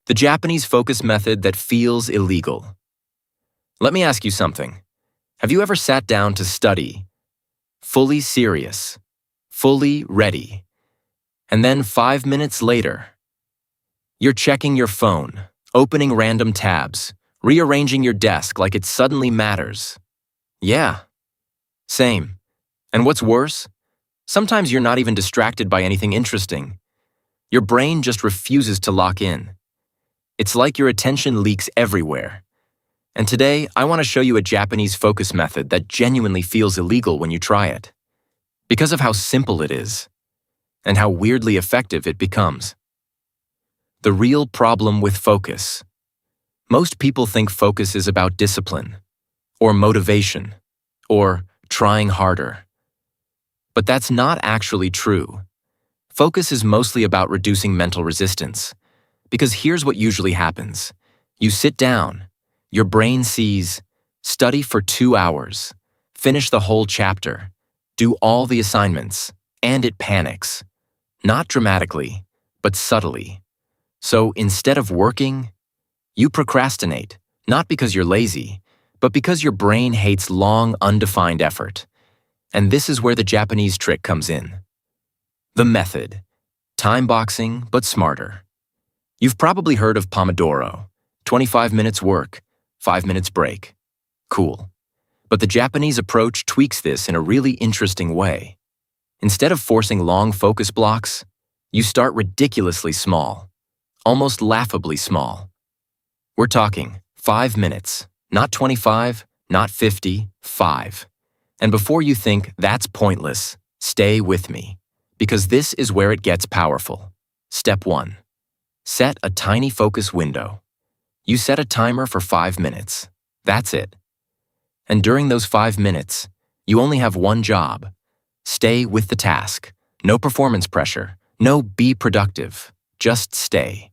The Japanese focus method that feels illegal. Let me ask you something. Have you ever sat down to study, fully serious, fully ready, and then 5 minutes later, you're checking your phone, opening random tabs, rearranging your desk like it suddenly matters? Yeah, same. And what's worse? Sometimes you're not even distracted by anything interesting. Your brain just refuses to lock in. It's like your attention leaks everywhere. And today, I want to show you a Japanese focus method that genuinely feels illegal when you try it, because of how simple it is, and how weirdly effective it becomes. The real problem with focus. Most people think focus is about discipline, or motivation, or trying harder. But that's not actually true. Focus is mostly about reducing mental resistance, because here's what usually happens. You sit down, your brain sees, study for 2 hours, finish the whole chapter, do all the assignments, and it panics. Not dramatically, but subtly. So instead of working, you procrastinate, not because you're lazy, but because your brain hates long, undefined effort. And this is where the Japanese trick comes in. The method. Time boxing, but smarter. You've probably heard of Pomodoro. 25 minutes work, 5 minutes break. Cool. But the Japanese approach tweaks this in a really interesting way. Instead of forcing long focus blocks, you start ridiculously small, almost laughably small. We're talking 5 minutes, not 25, not 50, 5. And before you think that's pointless, stay with me, because this is where it gets powerful. Step 1. Set a tiny focus window. You set a timer for 5 minutes. That's it. And during those 5 minutes, you only have one job. Stay with the task. No performance pressure. No be productive. Just stay.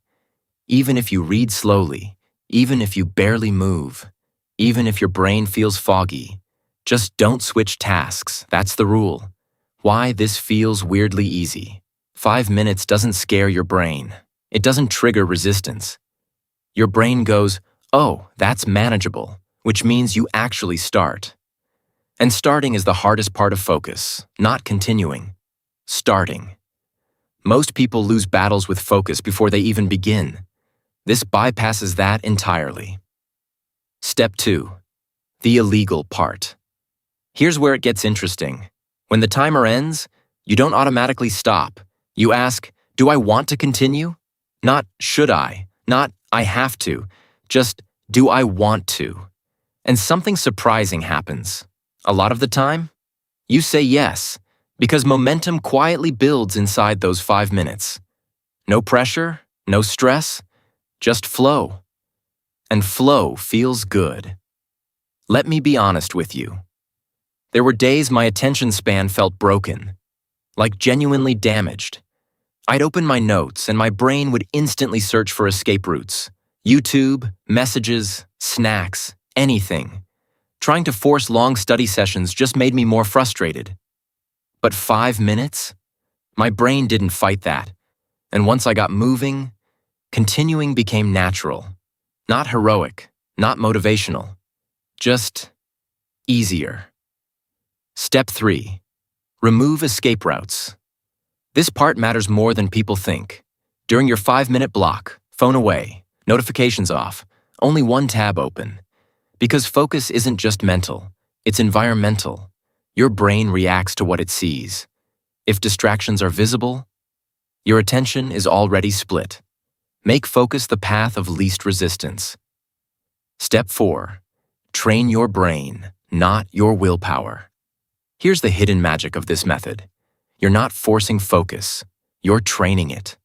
Even if you read slowly, even if you barely move, even if your brain feels foggy, just don't switch tasks. That's the rule. Why this feels weirdly easy. 5 minutes doesn't scare your brain. It doesn't trigger resistance. Your brain goes, oh, that's manageable, which means you actually start. And starting is the hardest part of focus, not continuing. Starting. Most people lose battles with focus before they even begin. This bypasses that entirely. Step 2. The illegal part. Here's where it gets interesting. When the timer ends, you don't automatically stop. You ask, do I want to continue? Not should I, not I have to, just do I want to? And something surprising happens. A lot of the time, you say yes, because momentum quietly builds inside those 5 minutes. No pressure, no stress, just flow. And flow feels good. Let me be honest with you. There were days my attention span felt broken, like genuinely damaged. I'd open my notes and my brain would instantly search for escape routes. YouTube, messages, snacks, anything. Trying to force long study sessions just made me more frustrated. But 5 minutes? My brain didn't fight that. And once I got moving, continuing became natural. Not heroic, not motivational. Just easier. Step 3. Remove escape routes. This part matters more than people think. During your 5-minute block, phone away, notifications off, only one tab open. Because focus isn't just mental, it's environmental. Your brain reacts to what it sees. If distractions are visible, your attention is already split. Make focus the path of least resistance. Step 4. Train your brain, not your willpower. Here's the hidden magic of this method. You're not forcing focus, you're training it.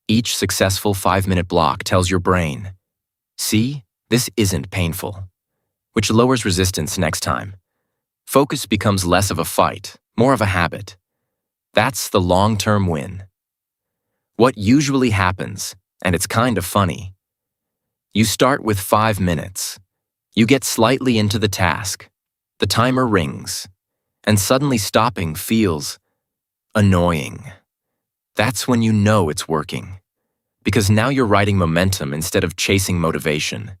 Each successful 5-minute block tells your brain, see, this isn't painful, which lowers resistance next time. Focus becomes less of a fight, more of a habit. That's the long-term win. What usually happens, and it's kind of funny, you start with 5 minutes. You get slightly into the task. The timer rings, and suddenly stopping feels annoying. That's when you know it's working. because now you're riding momentum instead of chasing motivation.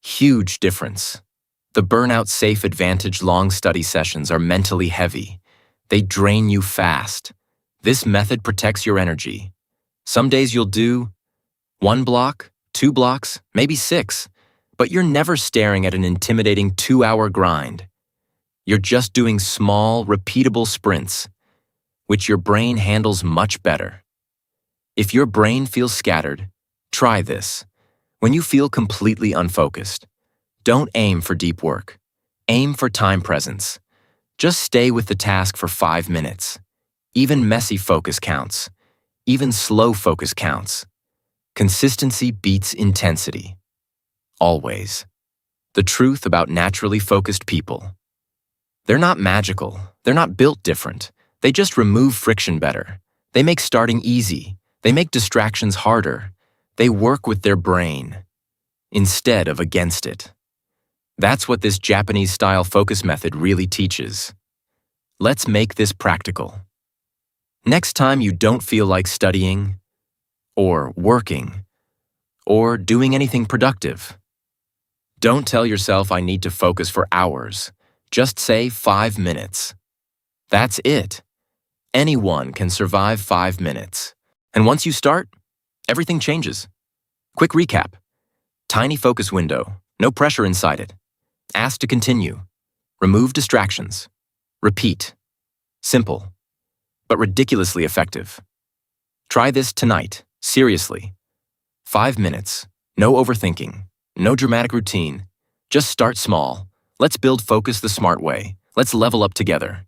Huge difference. The burnout safe advantage long study sessions are mentally heavy. They drain you fast. This method protects your energy. Some days you'll do 1 block, 2 blocks, maybe 6, but you're never staring at an intimidating 2-hour grind. You're just doing small, repeatable sprints, which your brain handles much better. If your brain feels scattered, try this. When you feel completely unfocused, don't aim for deep work. Aim for time presence. Just stay with the task for 5 minutes. Even messy focus counts. Even slow focus counts. Consistency beats intensity. Always. The truth about naturally focused people. They're not magical. They're not built different. They just remove friction better. They make starting easy. They make distractions harder. They work with their brain instead of against it. That's what this Japanese-style focus method really teaches. Let's make this practical. Next time you don't feel like studying, or working, or doing anything productive, don't tell yourself I need to focus for hours. Just say 5 minutes. That's it. Anyone can survive 5 minutes. And once you start, everything changes. Quick recap. Tiny focus window, no pressure inside it. Ask to continue. Remove distractions. Repeat. Simple, but ridiculously effective. Try this tonight, seriously. 5 minutes, no overthinking, no dramatic routine. Just start small. Let's build focus the smart way. Let's level up together.